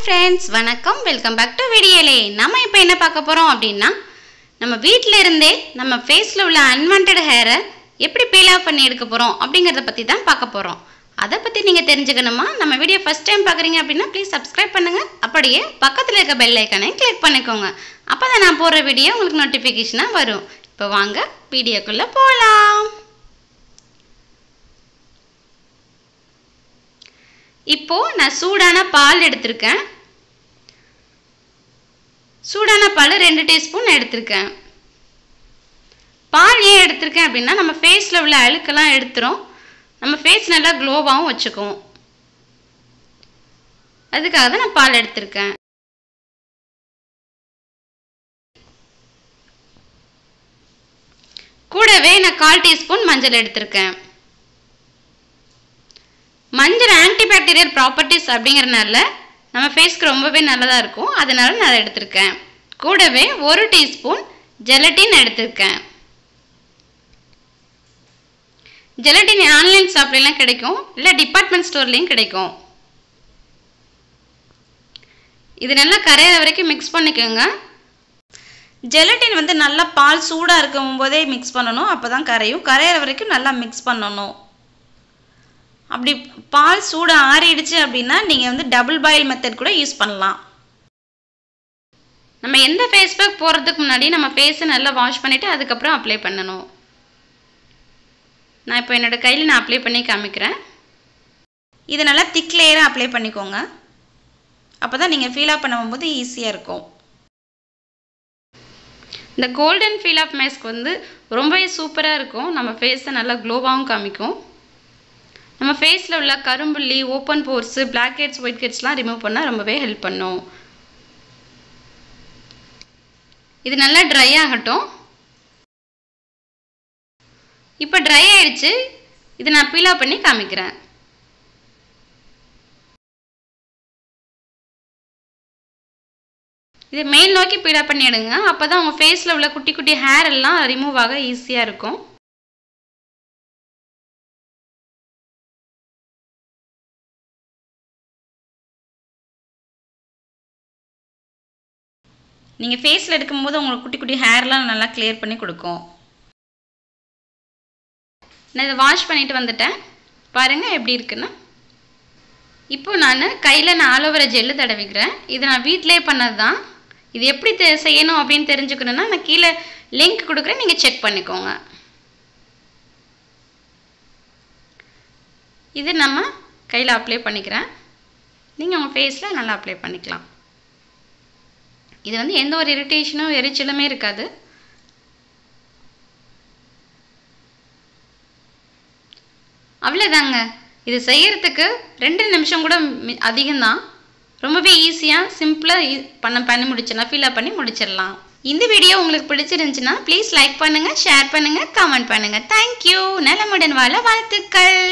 friends, வணக்கம். Welcome back to வீடியோலே. நம்ம இப்போ என்ன பார்க்க போறோம் அப்படினா நம்ம வீட்ல இருந்தே நம்ம ஃபேஸ்ல உள்ள unwanted hair எப்படி peel off பண்ணி எடுக்க போறோம் அப்படிங்கறத பத்தி தான் பார்க்க போறோம். அத பத்தி நீங்க தெரிஞ்சுக்கணுமா? நம்ம வீடியோ first time பார்க்கறீங்க அப்படினா ப்ளீஸ் subscribe பண்ணுங்க. அப்படியே பக்கத்துல இருக்க bell icon-ஐ click பண்ணிக்கோங்க. அப்பதான் நான் போடுற வீடியோ உங்களுக்கு நோட்டிஃபிகேஷனா வரும். இப்போ வாங்க வீடியோக்குள்ள போலாம். இப்போ நான் சூடான பால் எடுத்துர்க்கேன். சூடான பால் 2 டீஸ்பூன் எடுத்துர்க்கேன். பால் ஏன் எடுத்துர்க்கேன் அப்படினா நம்ம ஃபேஸ்ல உள்ள அழுக்கெல்லாம் எடுத்துரும். நம்ம ஃபேஸ் நல்லா க்ளோவாவும் வச்சுக்கும். அதுக்காக தான் நான் பால் எடுத்துர்க்கேன். கூடவே நான் 1/4 டீஸ்பூன் மஞ்சள் எடுத்துர்க்கேன். மஞ்சள் ஆன்டிபாக்டீரியல் ப்ராப்பர்ட்டிஸ் அப்படிங்கறனால நம்ம ஃபேஸ்க்கு ரொம்பவே நல்லதா இருக்கும். அதனால நான் எடுத்துர்க்கேன். கூடவே 1 டீஸ்பூன் ஜெலட்டின் எடுத்துர்க்கேன். ஜெலட்டின் ஆன்லைன் ஷாப்லலாம் கிடைக்கும், இல்ல டிபார்ட்மென்ட் ஸ்டோர்லயும் கிடைக்கும். இது நல்லா கரையற வரைக்கும் mix பண்ணிக்கோங்க. ஜெலட்டின் வந்து நல்லா பால் சூடா இருக்கும்போதே mix பண்ணனும். அப்பதான் கரையும். கரையற வரைக்கும் நல்லா mix பண்ணனும். அப்படி பால் சூடா ஆறிடுச்சு அப்படினா நீங்க வந்து டபுள் பாயில் மெத்தட் கூட யூஸ் பண்ணலாம். நம்ம எந்த ஃபேஸ் பேக் போறதுக்கு முன்னாடி நம்ம ஃபேஸை நல்லா வாஷ் பண்ணிட்டு அதுக்கு அப்புறம் அப்ளை பண்ணனும். நான் இப்போ என்னோட கையில நான் அப்ளை பண்ணி காமிக்கிறேன். இத நல்லா திக் லேயரா அப்ளை பண்ணிக்கோங்க. அப்பதான் நீங்க ஃபீல் ஆஃப் பண்ணும்போது ஈஸியா இருக்கும். இந்த கோல்டன் ஃபீல் ஆஃப் மாஸ்க் வந்து ரொம்பவே சூப்பரா இருக்கும். நம்ம ஃபேஸை நல்லா க்ளோவாவும் காமிக்கும். நம்ம ஃபேஸ்ல உள்ள கரும்புள்ளி, open pores, black heads, white headsலாம் ரிமூவ் பண்ண ரொம்பவே ஹெல்ப் பண்ணும். இது நல்லா dry ஆகட்டும். இப்போ dry ஆயிடுச்சு. இத நான் பீல் ஆஃப் பண்ணி காமிக்கிறேன். இத மேல் நோக்கி பீல் ஆஃப் பண்ணி எடுங்க. அப்பதான் உங்க ஃபேஸ்ல உள்ள குட்டி குட்டி hair எல்லாம் ரிமூவ் ஆக ஈஸியா இருக்கும். நீங்க ஃபேஸ்ல எடுக்கும்போது உங்களுக்கு குட்டி குட்டி ஹேர்லாம் நல்லா கிளியர் பண்ணி கொடுக்கும். நான் இத வாஷ் பண்ணிட்டு வந்துட்டேன். பாருங்க எப்படி இருக்குன்னு. இப்போ நான் கையில ஆலோவேரா ஜெல் தடவிக்கிறேன். இது நான் வீட்லயே பண்ணதுதான். இது எப்படி செய்யணும் அப்படினு தெரிஞ்சுக்கணும்னா நான் கீழ லிங்க் கொடுக்கிறேன், நீங்க செக் பண்ணிக்கோங்க. இது நம்ம கையில அப்ளை பண்ணிக்கிறேன். நீங்க உங்க ஃபேஸ்ல நல்லா அப்ளை பண்ணிக்கலாம். இது வந்து எந்த ஒரு இரிட்டேஷனோ எரிச்சலுமே இருக்காது. அவ்வளவுதாங்க. இது செய்யறதுக்கு 2 நிமிஷம் கூட அதிகம் தான். ரொம்பவே ஈஸியா சிம்பிளா பண்ணி முடிச்சிடலாம். ஃபீல் பண்ணி முடிச்சிடலாம். இந்த வீடியோ உங்களுக்கு பிடிச்சிருந்துச்சுனா ப்ளீஸ் லைக் பண்ணுங்க, ஷேர் பண்ணுங்க, கமெண்ட் பண்ணுங்க. Thank you. நலமுடன் வாழ வாழ்த்துக்கள்.